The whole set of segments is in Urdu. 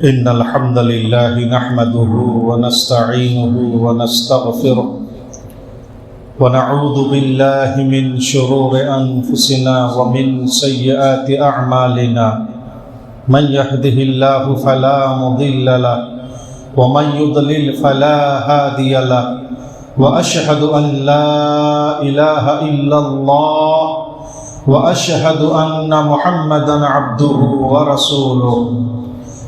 إن الحمد لله نحمده ونستعينه ونستغفره ونعوذ بالله من شرور أنفسنا ومن سيئات أعمالنا من يهده الله فلا مضل له ومن يضلل فلا هادي له وأشهد أن لا إله إلا الله وأشهد أن محمدا عبده ورسوله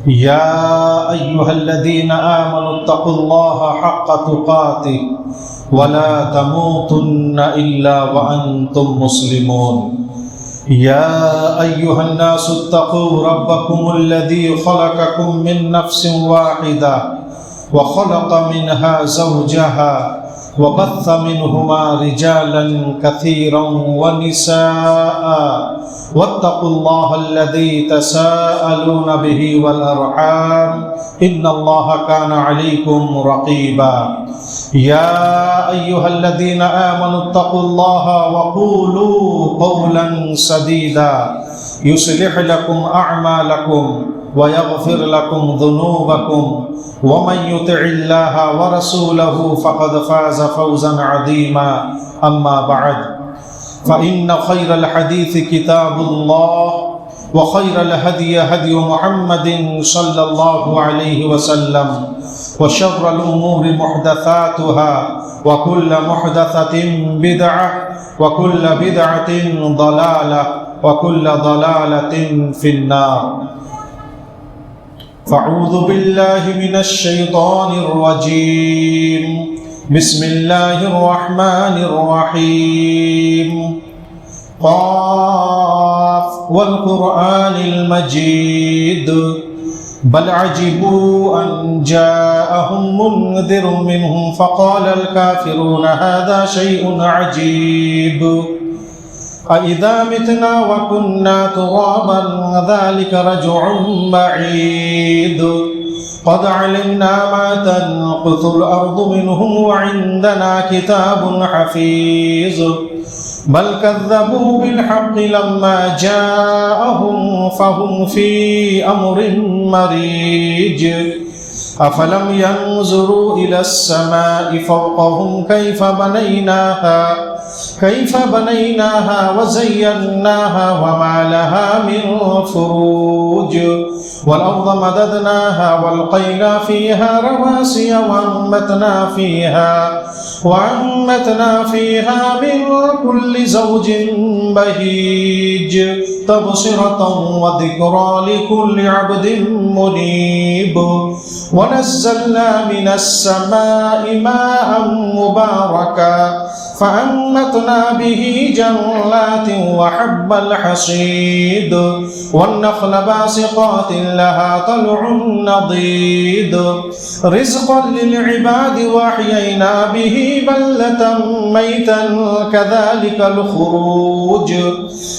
يا أيها الذين آمنوا اتقوا الله حق تقاته ولا تموتن إلا وأنتم مسلمون يا أيها الناس اتقوا ربكم الذي خلقكم من نفس واحدة وخلق منها زوجها وبث منهما رجالا كثيرا ونساء واتقوا الله الذي تساءلون به والأرحام إن الله كان عليكم رقيبا يا أيها الذين آمنوا اتقوا الله وقولوا قولا سديدا يصلح لكم أعمالكم ويغفر لكم ذنوبكم ومن يطع الله ورسوله فقد فاز فوزا عظيما أما بعد فإن خير الحديث كتاب الله وخير الهدي هدي محمد صلى الله عليه وسلم وشر الأمور محدثاتها وكل محدثة بدعة وكل بدعة ضلالة وكل ضلالة في النار فأعوذ بالله من الشيطان الرجيم بسم الله الرحمن الرحيم قاف والقرآن المجيد بل عجبوا أن جاءهم منذر منهم فقال الكافرون هذا شيء عجيب أإذا متنا وكنا ترابا ذلك رجع بعيد قد علمنا ما تنقص الأرض منهم وعندنا كتاب حفيظ بل كذبوا بالحق لما جاءهم فهم في أمر مريج أفلم ينظروا إلى السماء فوقهم كيف بنيناها وزيناها وما لها من فروج والأرض مددناها والقينا فيها رواسي وأنبتنا فيها من كل زوج بهيج تبصرة وذكرى لكل عبد منيب ونزلنا من السماء ماء مباركا فأنبتنا به جنات وحب الحصيد والنخل باسقات لها طلع نضيد رزقا للعباد وأحيينا به بلدة ميتا كذلك الخروج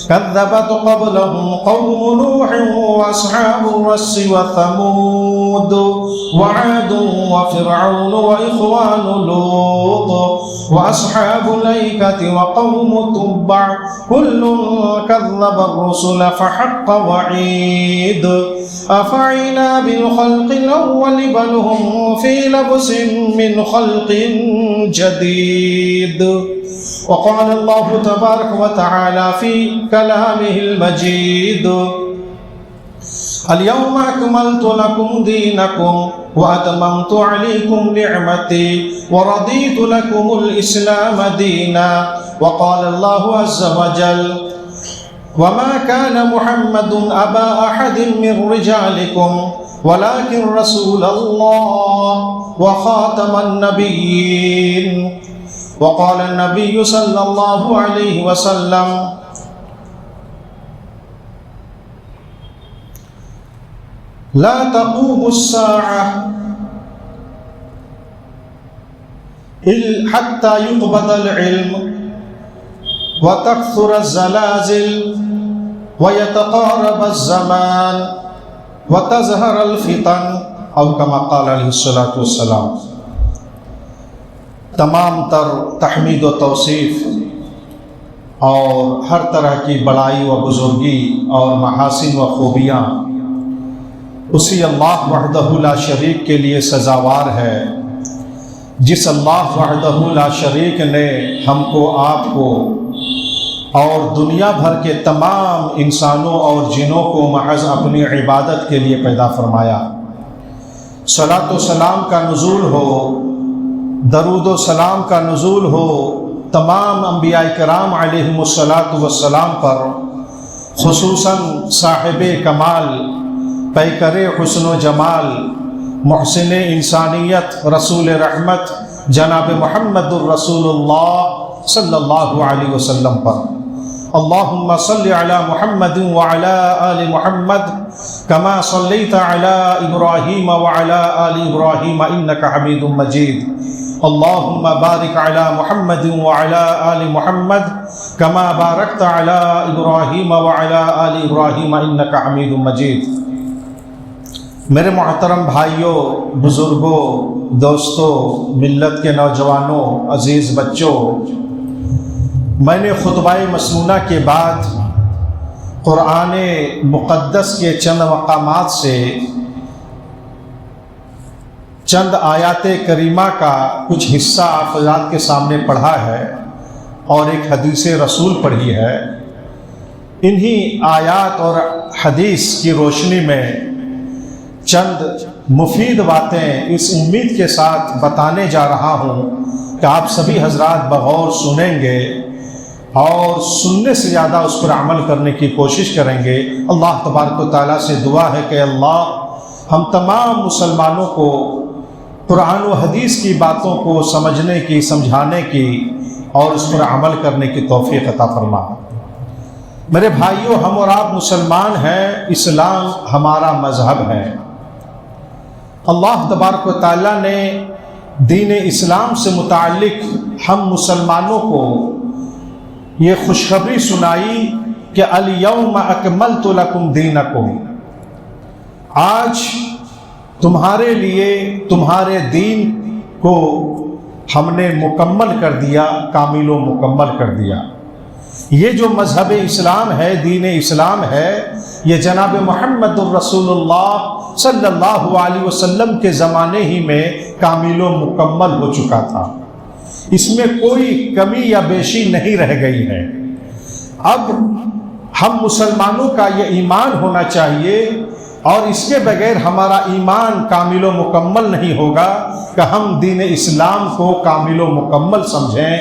كذبت قبلهم قوم نوح وأصحاب الرس وثمود وعاد وفرعون وإخوان لوط وأصحاب الأيكة وقوم تبع كل كذب الرسل فحق وعيد أفعينا بالخلق الأول بل هم في لبس من خلق جديد وقال الله تبارك وتعالى في كلامه المجيد اليوم أكملت لكم دينكم وأتممت عليكم نعمتي ورضيت لكم الإسلام دينا وقال الله عز وجل وما كان محمد أبا أحد من رجالكم ولكن رسول الله وخاتم النبيين وقال النبي صلى الله عليه وسلم لا تقوم الساعة حتى يقبض العلم وتكثر الزلازل ويتقارب الزمان وتظهر الفتن أو كما قال عليه الصلاة والسلام. تمام تر تحمید و توصیف اور ہر طرح کی بڑائی و بزرگی اور محاسن و خوبیاں اسی اللہ وحدہ لا شریک کے لیے سزاوار ہے جس اللہ وحدہ لا شریک نے ہم کو، آپ کو اور دنیا بھر کے تمام انسانوں اور جنوں کو محض اپنی عبادت کے لیے پیدا فرمایا۔ صلاۃ و سلام کا نزول ہو، درود و سلام کا نزول ہو تمام انبیاء کرام علیہم الصلاۃ والسلام پر، خصوصاً صاحب کمال، پیکر حسن و جمال، محسن انسانیت، رسول رحمت جناب محمد الرسول اللہ صلی اللہ علیہ وسلم پر۔ اللہم صلی علی محمد وعلی آل محمد کما صلیت علی ابراہیم وعلی آل ابراہیم انک حمید مجید۔ اللہم بارک علی محمد وعلی آل محمد کما بارکت علی ابراہیم وعلی آل ابراہیم انک حمید مجید۔ میرے محترم بھائیوں، بزرگوں، دوستوں، ملت کے نوجوانوں، عزیز بچوں، میں نے خطبہ مسنونہ کے بعد قرآن مقدس کے چند مقامات سے چند آیات کریمہ کا کچھ حصہ آپ حضرات کے سامنے پڑھا ہے اور ایک حدیث رسول پڑھی ہے۔ انہی آیات اور حدیث کی روشنی میں چند مفید باتیں اس امید کے ساتھ بتانے جا رہا ہوں کہ آپ سبھی حضرات بغور سنیں گے اور سننے سے زیادہ اس پر عمل کرنے کی کوشش کریں گے۔ اللہ تبارک و تعالیٰ سے دعا ہے کہ اللہ ہم تمام مسلمانوں کو قرآن و حدیث کی باتوں کو سمجھنے کی، سمجھانے کی اور اس پر عمل کرنے کی توفیق عطا فرما۔ میرے بھائیوں، ہم اور آپ مسلمان ہیں، اسلام ہمارا مذہب ہے۔ اللہ تبارک و تعالیٰ نے دین اسلام سے متعلق ہم مسلمانوں کو یہ خوشخبری سنائی کہ الیوم اکملت لکم دینکم، آج تمہارے لیے تمہارے دین کو ہم نے مکمل کر دیا، کامل و مکمل کر دیا۔ یہ جو مذہب اسلام ہے، دین اسلام ہے، یہ جناب محمد الرسول اللہ صلی اللہ علیہ وسلم کے زمانے ہی میں کامل و مکمل ہو چکا تھا، اس میں کوئی کمی یا بیشی نہیں رہ گئی ہے۔ اب ہم مسلمانوں کا یہ ایمان ہونا چاہیے اور اس کے بغیر ہمارا ایمان کامل و مکمل نہیں ہوگا کہ ہم دین اسلام کو کامل و مکمل سمجھیں۔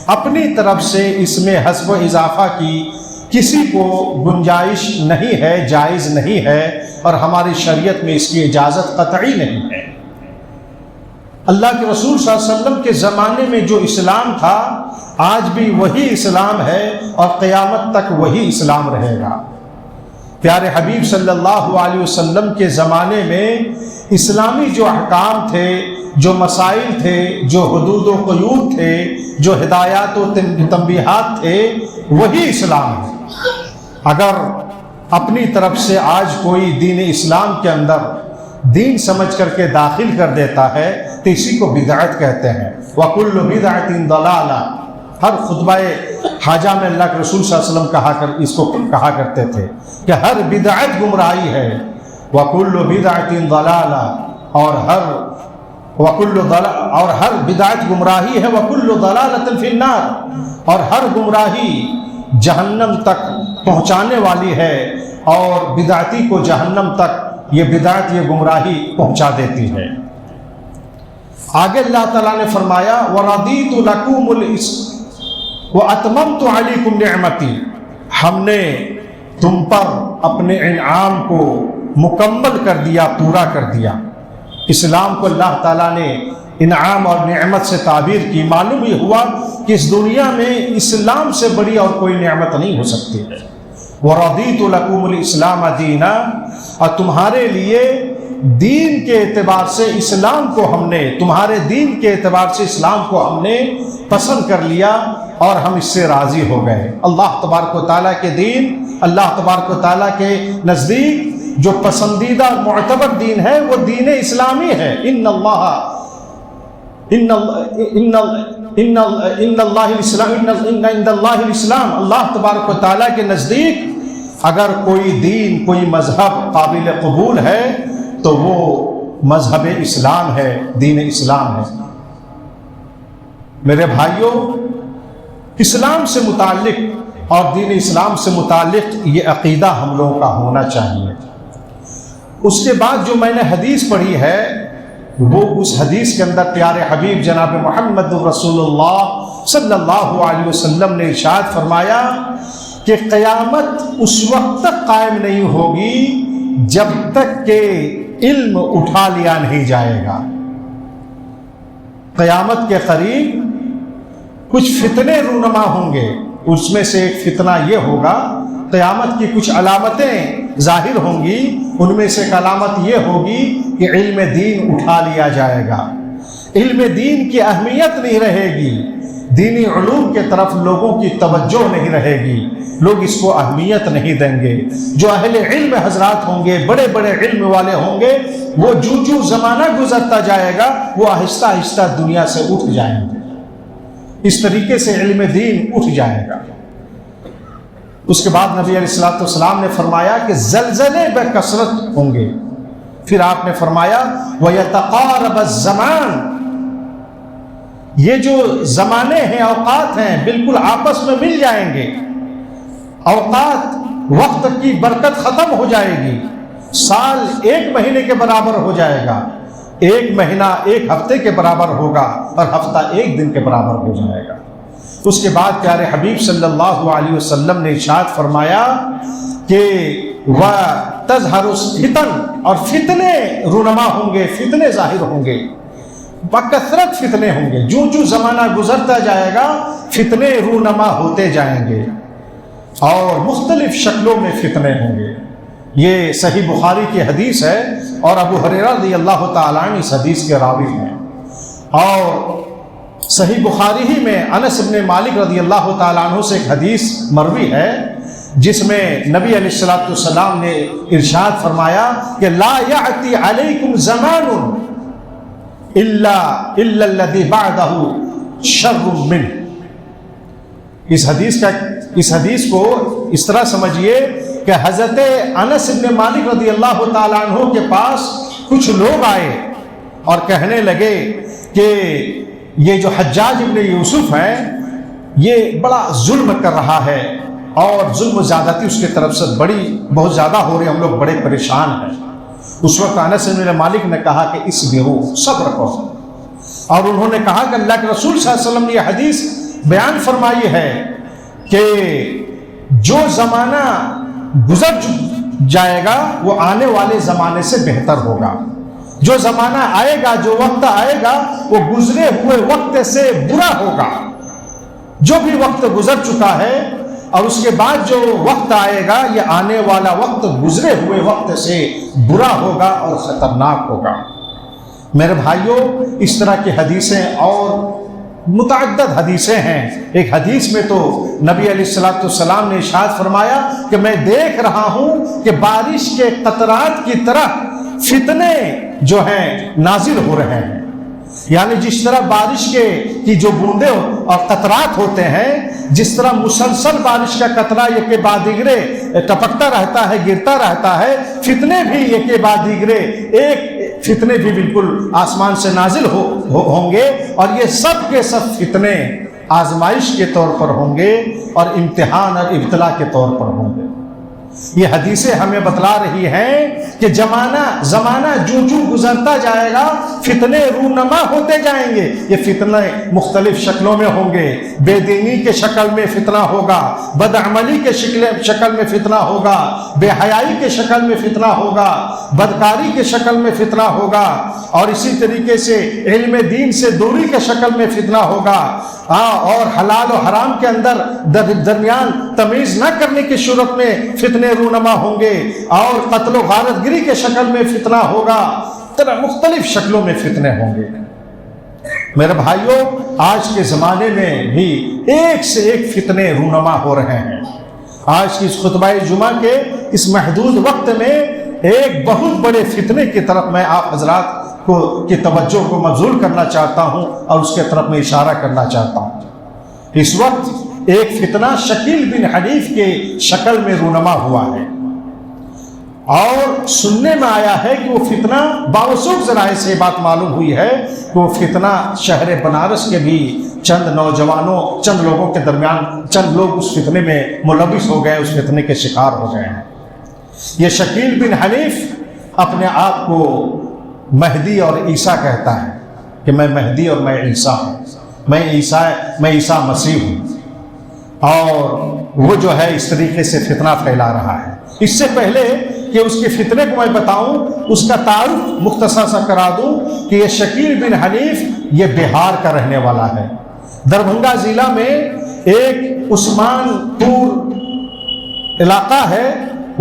اپنی طرف سے اس میں حسب و اضافہ کی کسی کو گنجائش نہیں ہے، جائز نہیں ہے، اور ہماری شریعت میں اس کی اجازت قطعی نہیں ہے۔ اللہ کے رسول صلی اللہ علیہ وسلم کے زمانے میں جو اسلام تھا آج بھی وہی اسلام ہے اور قیامت تک وہی اسلام رہے گا۔ پیارے حبیب صلی اللہ علیہ وسلم کے زمانے میں اسلامی جو احکام تھے، جو مسائل تھے، جو حدود و قیود تھے، جو ہدایات و تنبیہات تھے، وہی اسلام ہے۔ اگر اپنی طرف سے آج کوئی دین اسلام کے اندر دین سمجھ کر کے داخل کر دیتا ہے تو اسی کو بدعت کہتے ہیں۔ وَكُلُّ بِدْعَةٍ ضَلَالَةٍ، ہر خطبہ حاجہ میں اللہ کے رسول صلی اللہ علیہ وسلم اس کو کہا کرتے تھے کہ ہر بدعت گمراہی ہے۔ وَكُلُّ بِدْعَةٍ ضَلَالَةٍ، اور ہر بدعت گمراہی ہے۔ وَكُلُّ ضَلَالَةٍ فِي النَّارِ، اور ہر گمراہی جہنم تک پہنچانے والی ہے، اور بدعتی کو جہنم تک یہ بدعت، یہ گمراہی پہنچا دیتی ہے۔ آگے اللہ تعالیٰ نے فرمایا وَرَضِيتُ لَكُمُ الْإِسْلَامَ وَأَتْمَمْتُ عَلَيْكُمْ نِعْمَتِي، ہم نے تم پر اپنے انعام کو مکمل کر دیا، پورا کر دیا۔ اسلام کو اللہ تعالیٰ نے انعام اور نعمت سے تعبیر کی۔ معلوم یہ ہوا کہ اس دنیا میں اسلام سے بڑی اور کوئی نعمت نہیں ہو سکتی ہے۔ وَرَضِيتُ لَكُمُ الْإِسْلَامَ دِينًا، اور تمہارے لیے دین کے اعتبار سے اسلام کو ہم نے، تمہارے دین کے اعتبار سے اسلام کو ہم نے پسند کر لیا اور ہم اس سے راضی ہو گئے۔ اللہ تبارک و تعالیٰ کے دین، اللہ تبارک و تعالیٰ کے نزدیک جو پسندیدہ معتبر دین ہے وہ دین اسلامی ہے۔ ان اللہ الاسلام، اللہ تبارک و تعالیٰ کے نزدیک اگر کوئی دین، کوئی مذہب قابل قبول ہے تو وہ مذہب اسلام ہے، دین اسلام ہے۔ میرے بھائیوں، اسلام سے متعلق اور دین اسلام سے متعلق یہ عقیدہ ہم لوگوں کا ہونا چاہیے۔ اس کے بعد جو میں نے حدیث پڑھی ہے، وہ اس حدیث کے اندر پیارے حبیب جناب محمد رسول اللہ صلی اللہ علیہ وسلم نے ارشاد فرمایا کہ قیامت اس وقت تک قائم نہیں ہوگی جب تک کہ علم اٹھا لیا نہیں جائے گا۔ قیامت کے قریب کچھ فتنے رونما ہوں گے، اس میں سے ایک فتنہ یہ ہوگا، قیامت کی کچھ علامتیں ظاہر ہوں گی، ان میں سے ایک علامت یہ ہوگی کہ علم دین اٹھا لیا جائے گا۔ علم دین کی اہمیت نہیں رہے گی، دینی علوم کے طرف لوگوں کی توجہ نہیں رہے گی، لوگ اس کو اہمیت نہیں دیں گے۔ جو اہل علم حضرات ہوں گے، بڑے بڑے علم والے ہوں گے، وہ جو زمانہ گزرتا جائے گا وہ آہستہ آہستہ دنیا سے اٹھ جائیں گے۔ اس طریقے سے علم دین اٹھ جائے گا۔ اس کے بعد نبی علیہ الصلوۃ والسلام نے فرمایا کہ زلزلے بکثرت ہوں گے۔ پھر آپ نے فرمایا وَيَتَقَارَبَ الزَّمَانُ، یہ جو زمانے ہیں، اوقات ہیں، بالکل آپس میں مل جائیں گے۔ اوقات، وقت کی برکت ختم ہو جائے گی۔ سال 1 مہینے کے برابر ہو جائے گا، 1 مہینہ 1 ہفتے کے برابر ہوگا، اور ہفتہ 1 دن کے برابر ہو جائے گا۔ اس کے بعد پیارے حبیب صلی اللہ علیہ وسلم نے ارشاد فرمایا کہ وَتَظْهَرُ الْفِتَنُ، اور فتنے رونما ہوں گے، فتنے ظاہر ہوں گے، بکثرت فتنے ہوں گے۔ جو زمانہ گزرتا جائے گا فتنے رونما ہوتے جائیں گے، اور مختلف شکلوں میں فتنے ہوں گے۔ یہ صحیح بخاری کی حدیث ہے، اور ابو ہریرہ رضی اللہ تعالیٰ عنہ اس حدیث کے راوی ہیں۔ اور صحیح بخاری ہی میں انس بن مالک رضی اللہ تعالیٰ عنہ سے ایک حدیث مروی ہے، جس میں نبی علیہ الصلوۃ والسلام نے ارشاد فرمایا کہ لا یأتی علیکم زمان الا الذی بعدہ شر منہ۔ اس حدیث کو اس طرح سمجھیے کہ حضرت انس بن مالک رضی اللہ تعالیٰ عنہ کے پاس کچھ لوگ آئے اور کہنے لگے کہ یہ جو حجاج ابن یوسف ہے یہ بڑا ظلم کر رہا ہے، اور ظلم و زیادتی اس کی طرف سے بہت زیادہ ہو رہی، ہم لوگ بڑے پریشان ہیں۔ اس وقت انس بن مالک نے کہا کہ اصبروا، صبر کرو، اور انہوں نے کہا کہ اللہ کے رسول صلی اللہ علیہ وسلم نے یہ حدیث بیان فرمائی ہے کہ جو زمانہ گزر جائے گا وہ آنے والے زمانے سے بہتر ہوگا۔ جو زمانہ آئے گا، جو وقت آئے گا، وہ گزرے ہوئے وقت سے برا ہوگا۔ جو بھی وقت گزر چکا ہے اور اس کے بعد جو وقت آئے گا، یہ آنے والا وقت گزرے ہوئے وقت سے برا ہوگا اور خطرناک ہوگا۔ میرے بھائیوں، اس طرح کی حدیثیں اور متعدد حدیثیں ہیں۔ ایک حدیث میں تو نبی علیہ الصلوۃ والسلام نے ارشاد فرمایا کہ میں دیکھ رہا ہوں کہ بارش کے قطرات کی طرح فتنے جو ہیں نازل ہو رہے ہیں، یعنی جس طرح بارش کی جو بوندیں اور قطرات ہوتے ہیں، جس طرح مسلسل بارش کا قطرہ ایک کے بعد دیگرے ٹپکتا رہتا ہے، گرتا رہتا ہے، فتنے بھی ایک کے بعد دیگرے ایک فتنے بھی بالکل آسمان سے نازل ہوں گے، اور یہ سب کے سب فتنے آزمائش کے طور پر ہوں گے اور امتحان اور ابتلا کے طور پر ہوں گے۔ یہ حدیثیں ہمیں بتلا رہی ہیں کہ زمانہ جو گزرتا جائے گا فتنے رونما ہوتے جائیں گے۔ یہ فتنے مختلف شکلوں میں ہوں گے، بے دینی کے شکل میں فتنہ ہوگا، بدعملی کے شکل میں فتنہ ہوگا، بے حیائی کے شکل میں فتنہ ہوگا، بدکاری کے شکل میں فتنہ ہوگا، اور اسی طریقے سے علم دین سے دوری کے شکل میں فتنہ ہوگا، اور حلال و حرام کے اندر درمیان تمیز نہ کرنے کی صورت میں فتنے رونما ہوں گے، اور قتل و غارت گری کے شکل میں فتنہ ہوگا، طرح مختلف شکلوں میں فتنے ہوں گے۔ میرے بھائیوں، آج کے زمانے میں بھی ایک سے ایک فتنے رونما ہو رہے ہیں۔ آج کی اس خطبہ جمعہ کے اس محدود وقت میں ایک بہت بڑے فتنے کی طرف میں آپ حضرات کی توجہ کو مبذول کرنا چاہتا ہوں اور اس کے طرف میں اشارہ کرنا چاہتا ہوں۔ اس وقت ایک فتنہ شکیل بن حنیف کے شکل میں رونما ہوا ہے، اور سننے میں آیا ہے کہ وہ فتنہ باوثوق ذرائع سے بات معلوم ہوئی ہے کہ وہ فتنہ شہر بنارس کے بھی چند نوجوانوں، چند لوگوں کے درمیان چند لوگ اس فتنے میں ملوث ہو گئے، اس فتنے کے شکار ہو گئے ہیں۔ یہ شکیل بن حنیف اپنے آپ کو مہدی اور عیسیٰ کہتا ہے کہ میں مہدی اور میں عیسیٰ ہوں، میں عیسیٰ مسیح ہوں، اور وہ جو ہے اس طریقے سے فتنہ پھیلا رہا ہے۔ اس سے پہلے کہ اس کے فتنے کو میں بتاؤں، اس کا تعارف مختصر سا کرا دوں کہ یہ شکیل بن حنیف یہ بہار کا رہنے والا ہے۔ دربھنگا ضلع میں ایک عثمان پور علاقہ ہے،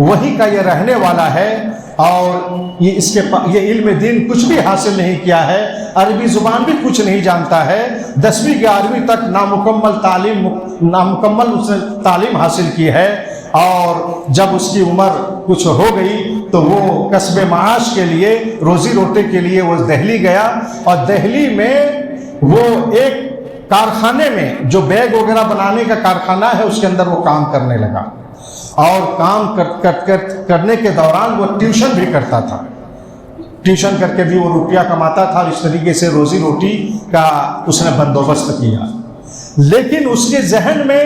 وہی کا یہ رہنے والا ہے، اور یہ علم دین کچھ بھی حاصل نہیں کیا ہے، عربی زبان بھی کچھ نہیں جانتا ہے، 10ویں 11ویں تک نامکمل اس نے تعلیم حاصل کی ہے، اور جب اس کی عمر کچھ ہو گئی تو وہ کسب معاش کے لیے، روزی روٹی کے لیے وہ دہلی گیا، اور دہلی میں وہ ایک کارخانے میں جو بیگ وغیرہ بنانے کا کارخانہ ہے اس کے اندر وہ کام کرنے لگا، اور کام کرنے کے دوران وہ ٹیوشن بھی کرتا تھا، ٹیوشن کر کے بھی وہ روپیہ کماتا تھا، اور اس طریقے سے روزی روٹی کا اس نے بندوبست کیا۔ لیکن اس کے ذہن میں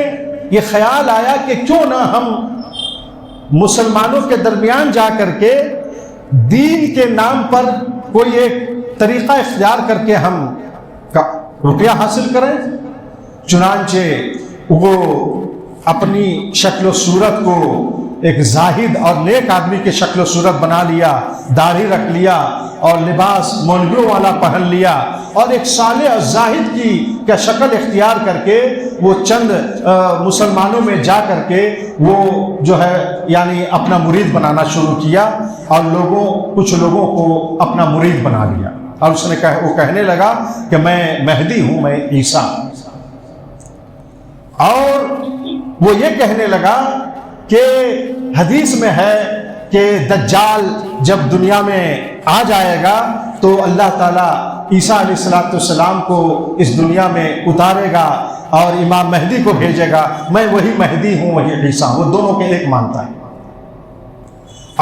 یہ خیال آیا کہ کیوں نہ ہم مسلمانوں کے درمیان جا کر کے دین کے نام پر کوئی ایک طریقہ اختیار کر کے ہم روپیہ حاصل کریں۔ چنانچہ وہ اپنی شکل و صورت کو ایک زاہد اور نیک آدمی کے شکل و صورت بنا لیا، داڑھی رکھ لیا اور لباس مولویوں والا پہن لیا، اور ایک صالح اور زاہد کی شکل اختیار کر کے وہ چند مسلمانوں میں جا کر کے وہ جو ہے یعنی اپنا مرید بنانا شروع کیا، اور کچھ لوگوں کو اپنا مرید بنا لیا، اور اس نے وہ کہنے لگا کہ میں مہدی ہوں، میں عیسیٰ ہوں، اور وہ یہ کہنے لگا کہ حدیث میں ہے کہ دجال جب دنیا میں آ جائے گا تو اللہ تعالیٰ عیسیٰ علیہ السلام کو اس دنیا میں اتارے گا اور امام مہدی کو بھیجے گا، میں وہی مہدی ہوں وہی عیسیٰ ہوں، وہ دونوں کے ایک مانتا ہے۔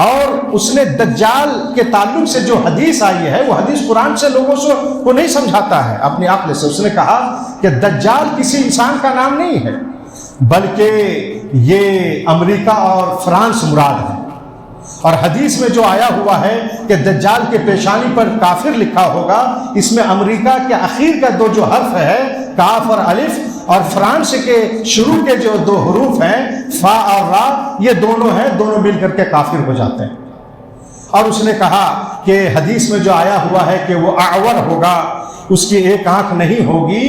اور اس نے دجال کے تعلق سے جو حدیث آئی ہے وہ حدیث قرآن سے لوگوں کو نہیں سمجھاتا ہے اپنے عقل سے۔ اس نے کہا کہ دجال کسی انسان کا نام نہیں ہے، بلکہ یہ امریکہ اور فرانس مراد ہے، اور حدیث میں جو آیا ہوا ہے کہ دجال کے پیشانی پر کافر لکھا ہوگا، اس میں امریکہ کے اخیر کا جو حرف ہے کاف اور الف، اور فرانس کے شروع کے جو 2 حروف ہیں فا اور را، یہ دونوں ہیں، دونوں مل کر کے کافر ہو جاتے ہیں۔ اور اس نے کہا کہ حدیث میں جو آیا ہوا ہے کہ وہ اعور ہوگا، اس کی ایک آنکھ نہیں ہوگی،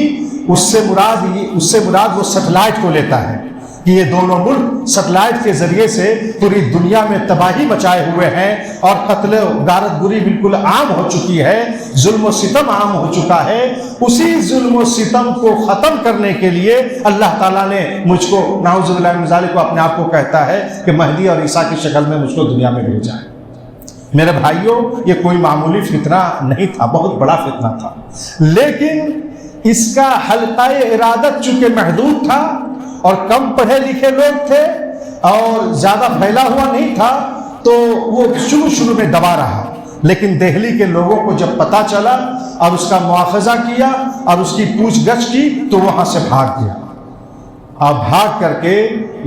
اس سے مراد وہ سیٹلائٹ کو لیتا ہے کہ یہ دونوں ملک سیٹلائٹ کے ذریعے سے پوری دنیا میں تباہی مچائے ہوئے ہیں، اور قتل و غارت گری بالکل عام ہو چکی ہے، ظلم و ستم عام ہو چکا ہے۔ اسی ظلم و ستم کو ختم کرنے کے لیے اللہ تعالیٰ نے مجھ کو نعوذ باللہ من ذالک کو اپنے آپ کو کہتا ہے کہ مہدی اور عیسیٰ کی شکل میں مجھ کو دنیا میں بھیجا ہے۔ میرے بھائیوں، یہ کوئی معمولی فتنہ نہیں تھا، بہت بڑا فتنہ تھا، لیکن اس کا حلقہ ارادت چونکہ محدود تھا اور کم پڑھے لکھے لوگ تھے اور زیادہ پھیلا ہوا نہیں تھا، تو وہ شروع میں دبا رہا، لیکن دہلی کے لوگوں کو جب پتہ چلا اور اس کا مواخذہ کیا اور اس کی پوچھ گچھ کی تو وہاں سے بھاگ گیا، اور بھاگ کر کے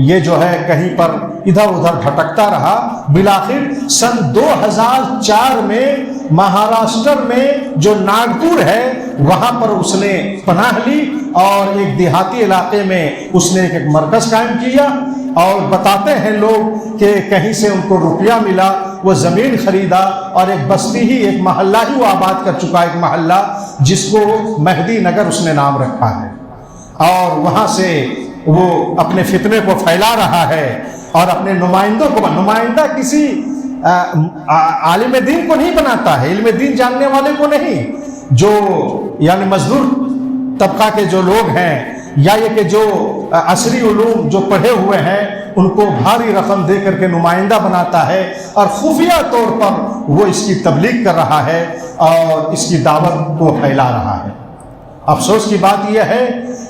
یہ جو ہے کہیں پر ادھر ادھر بھٹکتا رہا۔ بالآخر سن 2004 میں مہاراشٹر میں جو ناگپور ہے وہاں پر اس نے پناہ لی، اور ایک دیہاتی علاقے میں اس نے ایک مرکز قائم کیا، اور بتاتے ہیں لوگ کہ کہیں سے ان کو روپیہ ملا، وہ زمین خریدا، اور ایک بستی ہی، ایک محلہ ہی وہ آباد کر چکا، ایک محلہ جس کو مہدی نگر اس نے نام رکھا ہے، اور وہاں سے وہ اپنے فتنے کو پھیلا رہا ہے، اور اپنے نمائندوں کو، نمائندہ کسی عالم دین کو نہیں بناتا ہے، علم دین جاننے والے کو نہیں، جو یعنی مزدور طبقہ کے جو لوگ ہیں، یا یہ کہ جو عصری علوم جو پڑھے ہوئے ہیں ان کو بھاری رقم دے کر کے نمائندہ بناتا ہے، اور خفیہ طور پر وہ اس کی تبلیغ کر رہا ہے اور اس کی دعوت کو پھیلا رہا ہے۔ افسوس کی بات یہ ہے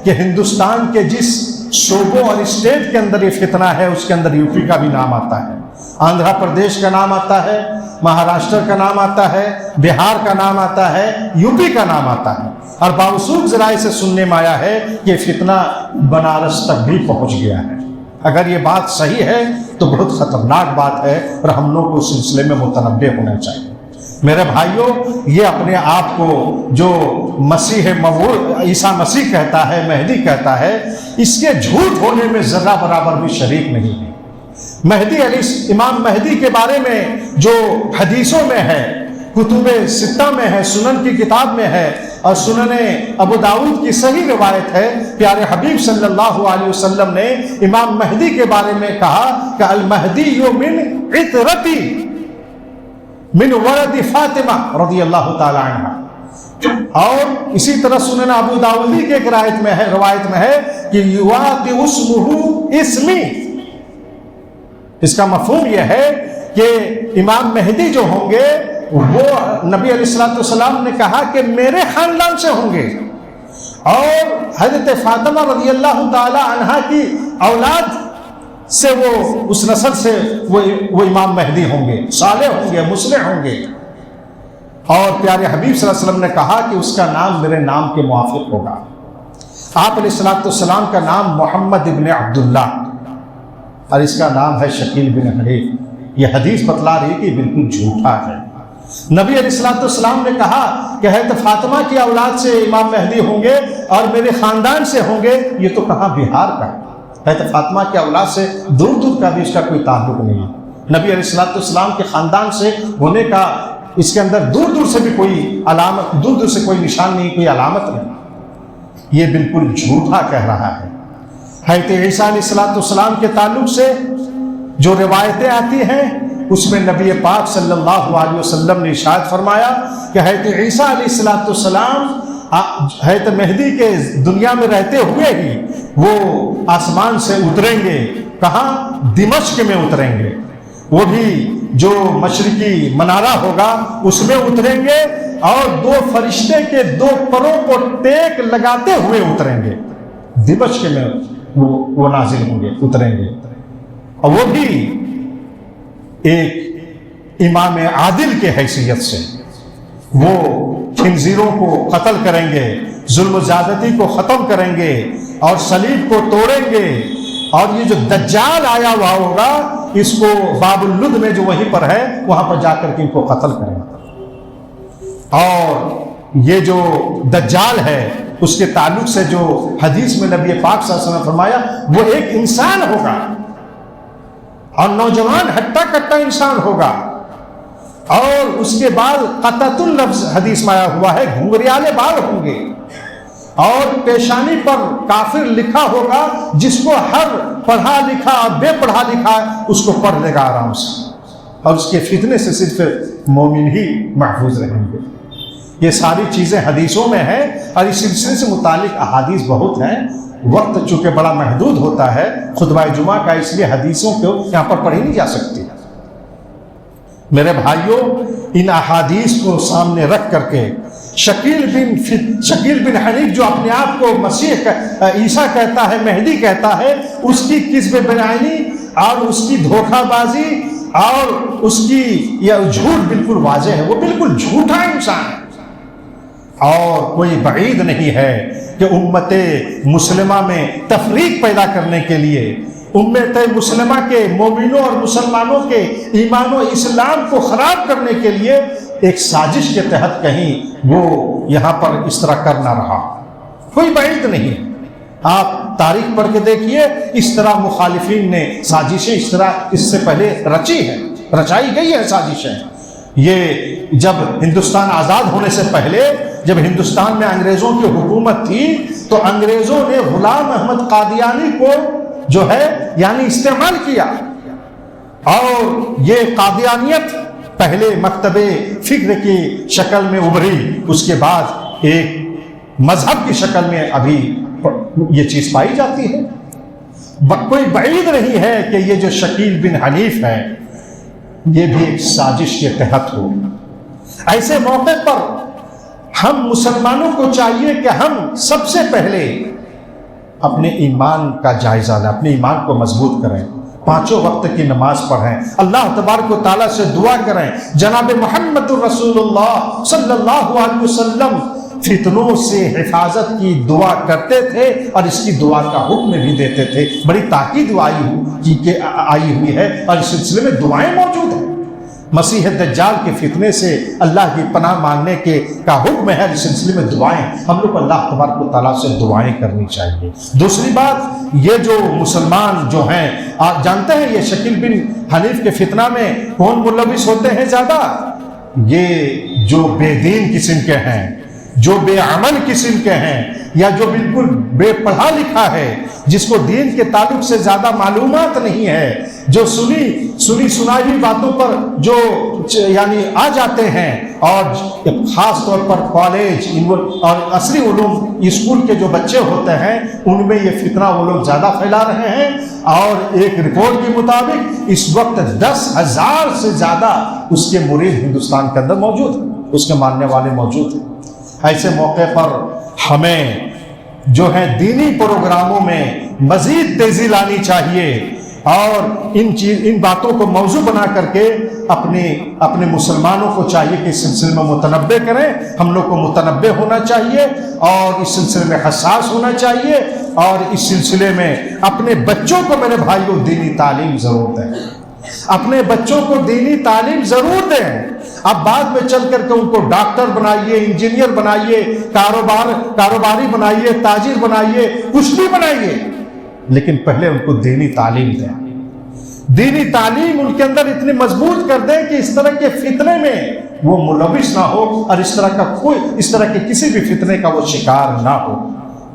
کہ ہندوستان کے جس صوبوں اور اسٹیٹ کے اندر یہ فتنہ ہے اس کے اندر یو پی کا بھی نام آتا ہے، آندھرا پردیش کا نام آتا ہے، مہاراشٹر کا نام آتا ہے، بہار کا نام آتا ہے، یو پی کا نام آتا ہے، اور باوجود ذرائع سے سننے میں آیا ہے کہ فتنہ بنارس تک بھی پہنچ گیا ہے۔ اگر یہ بات صحیح ہے تو بہت خطرناک بات ہے، اور ہم لوگ کو اس سلسلے میں متنبہ ہونا چاہیے۔ میرے بھائیوں، یہ اپنے آپ کو جو مسیح موعود عیسیٰ مسیح کہتا ہے، مہدی کہتا ہے، اس کے جھوٹ ہونے میں ذرہ برابر بھی شریک نہیں ہے۔ مہدی امام مہدی کے بارے میں جو حدیثوں میں ہے، کتب ستہ میں ہے، سنن کی کتاب میں ہے، اور سنن ابو داؤد کی صحیح روایت ہے، پیارے حبیب صلی اللہ علیہ وسلم نے امام مہدی کے بارے میں کہا کہ المہدی من عطرتی من ولد فاطمہ رضی اللہ تعالی عنہ۔ اور اسی طرح سنن ابو داؤدی کے ایک روایت میں ہے کہ یواطئ اسمہ اسمی۔ اس کا مفہوم یہ ہے کہ امام مہدی جو ہوں گے وہ نبی علیہ السلام نے کہا کہ میرے خاندان سے ہوں گے، اور حضرت فاطمہ رضی اللہ تعالی عنہا کی اولاد سے وہ اس نسل سے وہ امام مہدی ہوں گے، صالح ہوں گے، مصلح ہوں گے۔ اور پیارے حبیب صلی اللہ علیہ وسلم نے کہا کہ اس کا نام میرے نام کے موافق ہوگا۔ آپ علیہ السلام کا نام محمد ابن عبداللہ، اور اس کا نام ہے شکیل بن حنیف۔ یہ حدیث بتلا رہی کہ بالکل جھوٹا ہے۔ نبی علیہ السلام نے کہا کہ حضرت فاطمہ کی اولاد سے امام مہدی ہوں گے اور میرے خاندان سے ہوں گے، یہ تو کہاں بہار کا ہے۔ حضرت فاطمہ کی اولاد سے دور دور کا بھی اس کا کوئی تعلق نہیں ہے۔ نبی علیہ السلام کے خاندان سے ہونے کا اس کے اندر دور دور سے بھی کوئی علامت، دور دور سے کوئی نشان نہیں، کوئی علامت نہیں۔ یہ بالکل جھوٹا کہہ رہا ہے۔ حضرت عیسیٰ علیہ السلام کے تعلق سے جو روایتیں آتی ہیں اس میں نبی پاک صلی اللہ علیہ وسلم نے ارشاد فرمایا کہ حضرت عیسیٰ علیہ السلام حضرت مہدی کے دنیا میں رہتے ہوئے ہی وہ آسمان سے اتریں گے۔ کہاں؟ دمشق میں اتریں گے۔ وہ بھی جو مشرقی منارہ ہوگا اس میں اتریں گے، اور دو فرشتے کے دو پروں کو ٹیک لگاتے ہوئے اتریں گے۔ دمشق میں وہ نازل ہوں گے، اتریں گے، اور وہ بھی ایک امام عادل کے حیثیت سے۔ وہ خنزیروں کو قتل کریں گے، ظلم و زیادتی کو ختم کریں گے، اور صلیب کو توڑیں گے، اور یہ جو دجال آیا ہوا ہوگا اس کو باب اللد میں جو وہیں پر ہے وہاں پر جا کر کے ان کو قتل کریں گے۔ اور یہ جو دجال ہے اس کے تعلق سے جو حدیث میں نبی پاک صلی اللہ علیہ وسلم نے فرمایا، وہ ایک انسان ہوگا، اور نوجوان ہٹا کٹا انسان ہوگا، اور اس کے بعد قطۃ اللفظ حدیث میں آیا ہوا ہے، گھنگریالے بال ہوں گے، اور پیشانی پر کافر لکھا ہوگا، جس کو ہر پڑھا لکھا بے پڑھا لکھا اس کو پڑھ لے گا آرام سے، اور اس کے فتنے سے صرف مومن ہی محفوظ رہیں گے۔ یہ ساری چیزیں حدیثوں میں ہیں، اور اس سلسلے سے متعلق احادیث بہت ہیں۔ وقت چونکہ بڑا محدود ہوتا ہے خطبہ جمعہ کا، اس لیے حدیثوں کو یہاں پر پڑھی نہیں جا سکتی۔ میرے بھائیوں، ان احادیث کو سامنے رکھ کر کے شکیل بن حنیف جو اپنے آپ کو مسیح عیسیٰ کہتا ہے، مہدی کہتا ہے، اس کی کذب بیانی اور اس کی دھوکہ بازی اور اس کی یہ جھوٹ بالکل واضح ہے۔ وہ بالکل جھوٹا انسان ہے، اور کوئی بعید نہیں ہے کہ امت مسلمہ میں تفریق پیدا کرنے کے لیے، امت مسلمہ کے مومنوں اور مسلمانوں کے ایمان و اسلام کو خراب کرنے کے لیے ایک سازش کے تحت کہیں وہ یہاں پر اس طرح کر نہ رہا، کوئی بعید نہیں۔ آپ تاریخ پڑھ کے دیکھیے، اس طرح مخالفین نے سازشیں اس طرح اس سے پہلے رچائی گئی ہے سازشیں۔ یہ جب ہندوستان آزاد ہونے سے پہلے، جب ہندوستان میں انگریزوں کی حکومت تھی، تو انگریزوں نے غلام احمد قادیانی کو جو ہے یعنی استعمال کیا، اور یہ قادیانیت پہلے مکتب فکر کی شکل میں ابھری، اس کے بعد ایک مذہب کی شکل میں ابھی یہ چیز پائی جاتی ہے۔ کوئی بعید نہیں ہے کہ یہ جو شکیل بن حنیف ہے یہ بھی ایک سازش کے تحت ہو۔ ایسے موقع پر ہم مسلمانوں کو چاہیے کہ ہم سب سے پہلے اپنے ایمان کا جائزہ لیں، اپنے ایمان کو مضبوط کریں۔ 5 وقت کی نماز پڑھیں، اللہ تبارک و تعالیٰ سے دعا کریں، جناب محمد الرسول اللہ صلی اللہ علیہ وسلم فتنوں سے حفاظت کی دعا کرتے تھے اور اس کی دعا کا حکم بھی دیتے تھے۔ بڑی تاکید آئی ہوئی ہے اور اس سلسلے میں دعائیں موجود ہیں۔ مسیح دجال کے فتنے سے اللہ کی پناہ مانگنے کا حکم ہے، اس سلسلے میں دعائیں، ہم لوگ اللہ تبارک و تعالیٰ سے دعائیں کرنی چاہیے۔ دوسری بات، یہ جو مسلمان جو ہیں، آپ جانتے ہیں یہ شکیل بن حنیف کے فتنہ میں کون ملوث ہوتے ہیں زیادہ؟ یہ جو بے دین قسم کے ہیں، جو بے عمل قسم کے ہیں، یا جو بالکل بے پڑھا لکھا ہے، جس کو دین کے تعلق سے زیادہ معلومات نہیں ہے، جو سنی سنائی ہوئی باتوں پر جو یعنی آ جاتے ہیں، اور خاص طور پر کالج اور عصری علوم اسکول کے جو بچے ہوتے ہیں، ان میں یہ فتنہ وہ لوگ زیادہ پھیلا رہے ہیں۔ اور ایک رپورٹ کے مطابق اس وقت 10,000 سے زیادہ اس کے مرید ہندوستان کے اندر موجود ہیں، اس کے ماننے والے موجود ہیں۔ ایسے موقع پر ہمیں جو ہے دینی پروگراموں میں مزید تیزی لانی چاہیے، اور ان باتوں کو موضوع بنا کر کے اپنے مسلمانوں کو چاہیے کہ اس سلسلے میں متنبع کریں۔ ہم لوگ کو متنبع ہونا چاہیے اور اس سلسلے میں حساس ہونا چاہیے، اور اس سلسلے میں اپنے بچوں کو، میرے بھائیوں، دینی تعلیم ضرور دیں، اپنے بچوں کو دینی تعلیم ضرور دیں۔ اب بعد میں چل کر کے ان کو ڈاکٹر بنائیے، انجینئر بنائیے، کاروباری بنائیے، تاجر بنائیے، کچھ بھی بنائیے، لیکن پہلے ان کو دینی تعلیم دیں۔ دینی تعلیم ان کے اندر اتنی مضبوط کر دیں کہ اس طرح کے فتنے میں وہ ملوث نہ ہو، اور اس طرح کے کسی بھی فتنے کا وہ شکار نہ ہو۔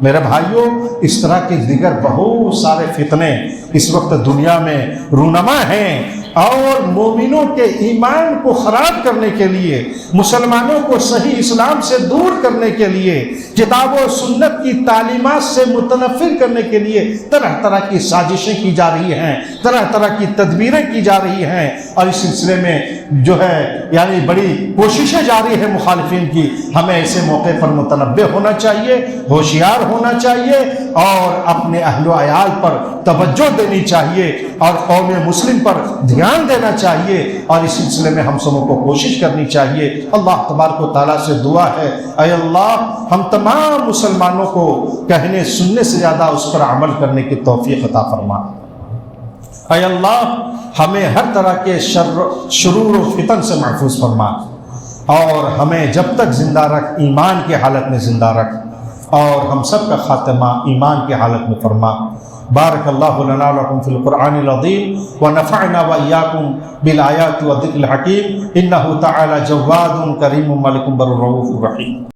میرے بھائیوں، اس طرح کے دیگر بہت سارے فتنے اس وقت دنیا میں رونما ہیں، اور مومنوں کے ایمان کو خراب کرنے کے لیے، مسلمانوں کو صحیح اسلام سے دور کرنے کے لیے، کتاب و سنت کی تعلیمات سے متنفر کرنے کے لیے طرح طرح کی سازشیں کی جا رہی ہیں، طرح طرح کی تدبیریں کی جا رہی ہیں، اور اس سلسلے میں جو ہے یعنی بڑی کوششیں جاری ہیں مخالفین کی۔ ہمیں ایسے موقع پر متنبہ ہونا چاہیے، ہوشیار ہونا چاہیے، اور اپنے اہل و عیال پر توجہ دینی چاہیے، اور قوم مسلم پر دھیان دینا چاہیے، اور اس سلسلے میں ہم سبوں کو کوشش کرنی چاہیے۔ اللہ تبارک و تعالیٰ سے دعا ہے، اے اللہ ہم تمام مسلمانوں کو کہنے سننے سے زیادہ اس پر عمل کرنے کی توفیق عطا فرما۔ اے اللہ ہمیں ہر طرح کے شرور و فتن سے محفوظ فرما، اور ہمیں جب تک زندہ رکھ، ایمان کی حالت میں زندہ رکھ، اور ہم سب کا خاتمہ ایمان کی حالت میں فرما۔ بارک اللہ لنا ولکم فی القرآن العظیم، ونفعنا وإیاکم بالآیات والذکر الحکیم، انہ تعالی جواد کریم ملک بر رؤوف رحیم۔